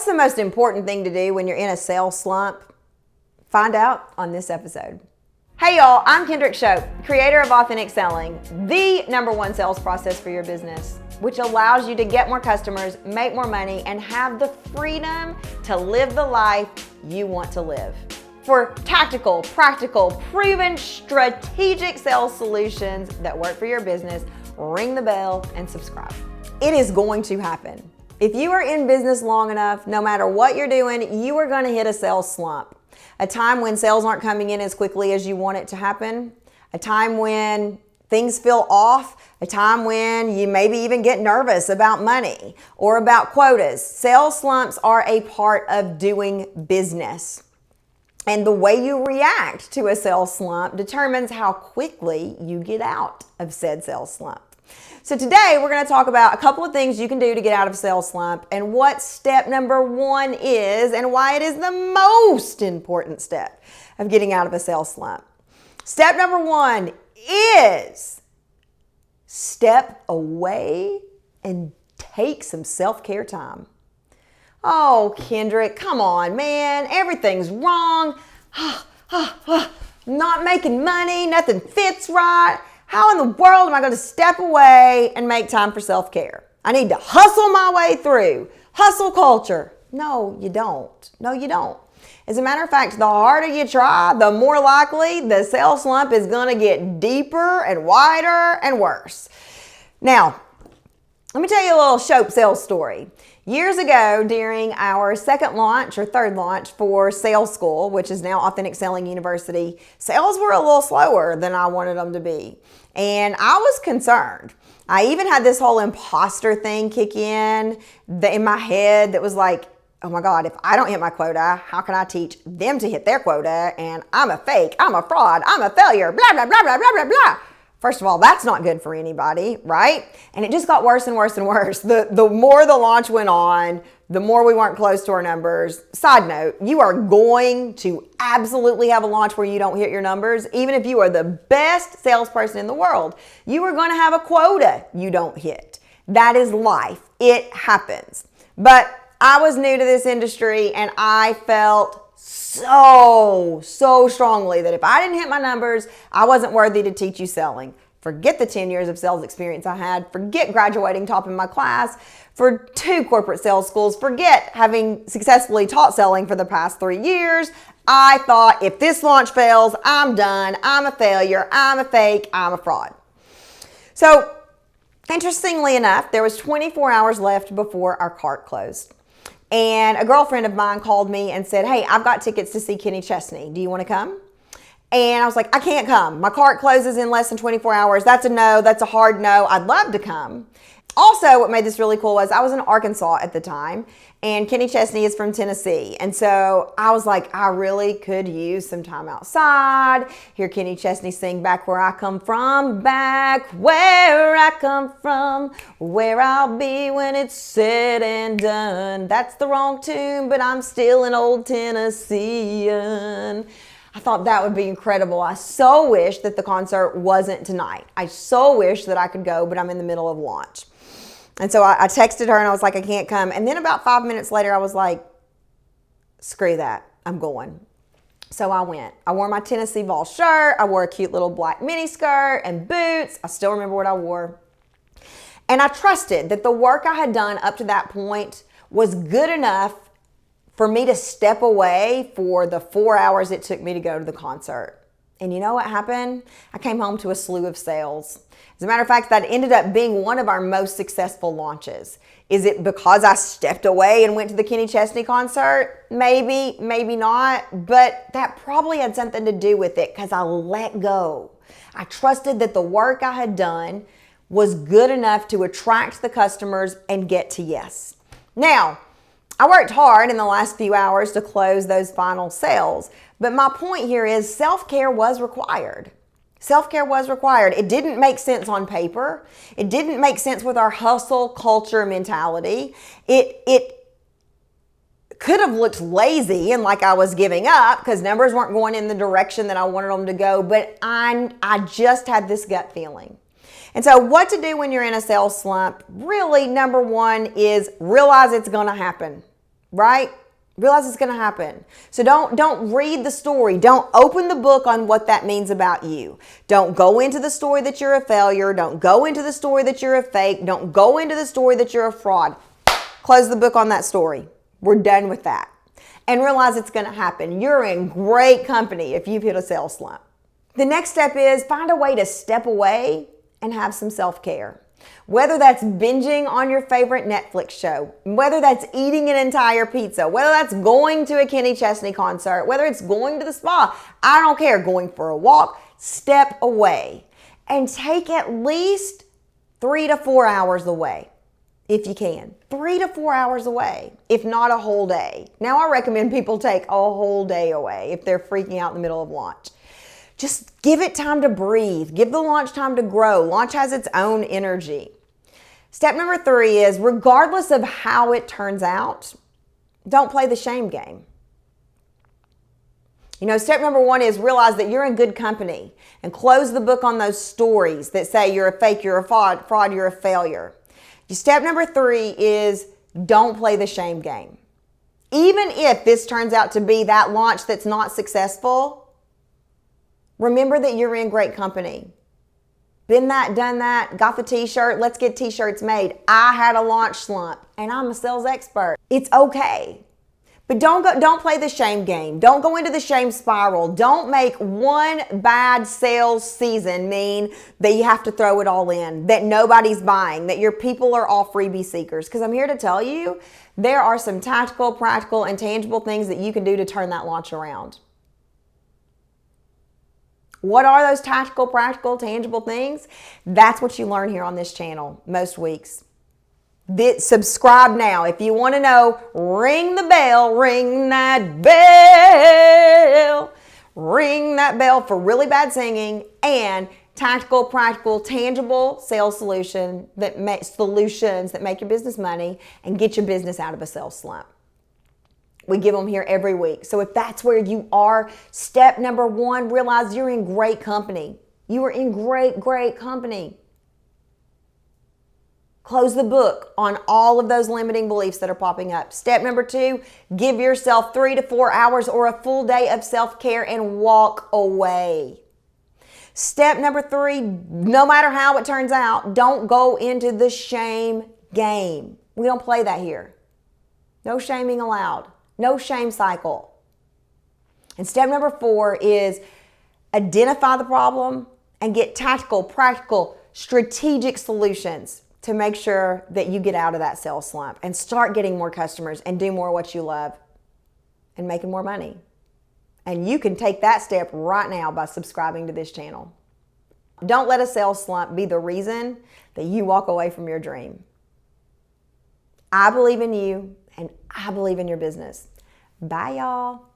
the most important thing to do when you're in a sales slump? Find out on this episode. Hey y'all, I'm Kendrick Shope, creator of Authentic Selling, the #1 sales process for your business, which allows you to get more customers, make more money, and have the freedom to live the life you want to live. For tactical, practical, proven, strategic sales solutions that work for your business, ring the bell and subscribe. It is going to happen. If you are in business long enough, no matter what you're doing, you are going to hit a sales slump. A time when sales aren't coming in as quickly as you want it to happen. A time when things feel off. A time when you maybe even get nervous about money or about quotas. Sales slumps are a part of doing business. And the way you react to a sales slump determines how quickly you get out of said sales slump. So today we're going to talk about a couple of things you can do to get out of a sales slump and what step #1 is and why it is the most important step of getting out of a sales slump. Step #1 is step away and take some self-care time. Oh, Kendrick, come on, man. Everything's wrong. Not making money. Nothing fits right. How in the world am I going to step away and make time for self-care? I need to hustle my way through. Hustle culture. No, you don't. No, you don't. As a matter of fact, the harder you try, the more likely the sales slump is going to get deeper and wider and worse. Now, let me tell you a little Shope sales story. Years ago, during our second launch or third launch for Sales School, which is now Authentic Selling University, sales were a little slower than I wanted them to be. And I was concerned. I even had this whole imposter thing kick in my head that was like, oh my God, if I don't hit my quota, how can I teach them to hit their quota? And I'm a fake, I'm a fraud, I'm a failure, blah, blah, blah, blah, blah, blah, blah. First of all, that's not good for anybody, right? And it just got worse and worse and worse. The more the launch went on, the more we weren't close to our numbers. Side note, you are going to absolutely have a launch where you don't hit your numbers. Even if you are the best salesperson in the world, you are going to have a quota you don't hit. That is life. It happens. But I was new to this industry and I felt so strongly that if I didn't hit my numbers, I wasn't worthy to teach you selling. Forget the 10 years of sales experience I had. Forget graduating top in my class for 2 corporate sales schools. Forget having successfully taught selling for the past 3 years. I thought if this launch fails, I'm done. I'm a failure. I'm a fake. I'm a fraud. So interestingly enough, there was 24 hours left before our cart closed. And a girlfriend of mine called me and said, hey, I've got tickets to see Kenny Chesney. Do you want to come? And I was like, I can't come. My cart closes in less than 24 hours. That's a no. That's a hard no. I'd love to come. Also, what made this really cool was I was in Arkansas at the time, and Kenny Chesney is from Tennessee. And so I was like, I really could use some time outside, hear Kenny Chesney sing Back Where I Come From, back where I come from, where I'll be when it's said and done. That's the wrong tune, but I'm still an old Tennessean. I thought that would be incredible. I so wish that the concert wasn't tonight. I so wish that I could go, but I'm in the middle of launch. And so I texted her and I was like, I can't come. And then about 5 minutes later, I was like, screw that. I'm going. So I went. I wore my Tennessee Vol shirt. I wore a cute little black mini skirt and boots. I still remember what I wore. And I trusted that the work I had done up to that point was good enough for me to step away for the 4 hours it took me to go to the concert. And you know what happened? I came home to a slew of sales. As a matter of fact, that ended up being one of our most successful launches. Is it because I stepped away and went to the Kenny Chesney concert? Maybe, maybe not, but that probably had something to do with it because I let go. I trusted that the work I had done was good enough to attract the customers and get to yes. Now, I worked hard in the last few hours to close those final sales, but my point here is self-care was required. Self-care was required. It didn't make sense on paper. It didn't make sense with our hustle culture mentality. It could have looked lazy and like I was giving up because numbers weren't going in the direction that I wanted them to go, but I just had this gut feeling. And so what to do when you're in a sales slump? Really, #1 is realize it's going to happen. right? Realize it's going to happen. So don't read the story. Don't open the book on what that means about you. Don't go into the story that you're a failure. Don't go into the story that you're a fake. Don't go into the story that you're a fraud. Close the book on that story. We're done with that. And realize it's going to happen. You're in great company if you've hit a sales slump. The next step is find a way to step away and have some self-care. Whether that's binging on your favorite Netflix show, whether that's eating an entire pizza, whether that's going to a Kenny Chesney concert, whether it's going to the spa, I don't care, going for a walk, step away and take at least 3 to 4 hours away if you can. 3 to 4 hours away, if not a whole day. Now I recommend people take a whole day away if they're freaking out in the middle of launch. Just give it time to breathe. Give the launch time to grow. Launch has its own energy. Step number 3 is, regardless of how it turns out, don't play the shame game. Step number 1 is realize that you're in good company and close the book on those stories that say you're a fake, you're a fraud, you're a failure. Step number 3 is don't play the shame game. Even if this turns out to be that launch that's not successful, remember that you're in great company. Been that, done that, got the t-shirt, let's get t-shirts made. I had a launch slump and I'm a sales expert. It's okay. But don't play the shame game. Don't go into the shame spiral. Don't make one bad sales season mean that you have to throw it all in, that nobody's buying, that your people are all freebie seekers. Because I'm here to tell you, there are some tactical, practical, and tangible things that you can do to turn that launch around. What are those tactical, practical, tangible things? That's what you learn here on this channel most weeks. Subscribe now. If you want to know, ring the bell, ring that bell. Ring that bell for really bad singing and tactical, practical, tangible sales solutions that make your business money and get your business out of a sales slump. We give them here every week. So if that's where you are, step number 1, realize you're in great company. You are in great, great company. Close the book on all of those limiting beliefs that are popping up. Step number 2, give yourself 3 to 4 hours or a full day of self-care and walk away. Step number 3, no matter how it turns out, don't go into the shame game. We don't play that here. No shaming allowed. No shame cycle. And step number 4 is identify the problem and get tactical, practical, strategic solutions to make sure that you get out of that sales slump and start getting more customers and do more of what you love and making more money. And you can take that step right now by subscribing to this channel. Don't let a sales slump be the reason that you walk away from your dream. I believe in you and I believe in your business. Bye, y'all.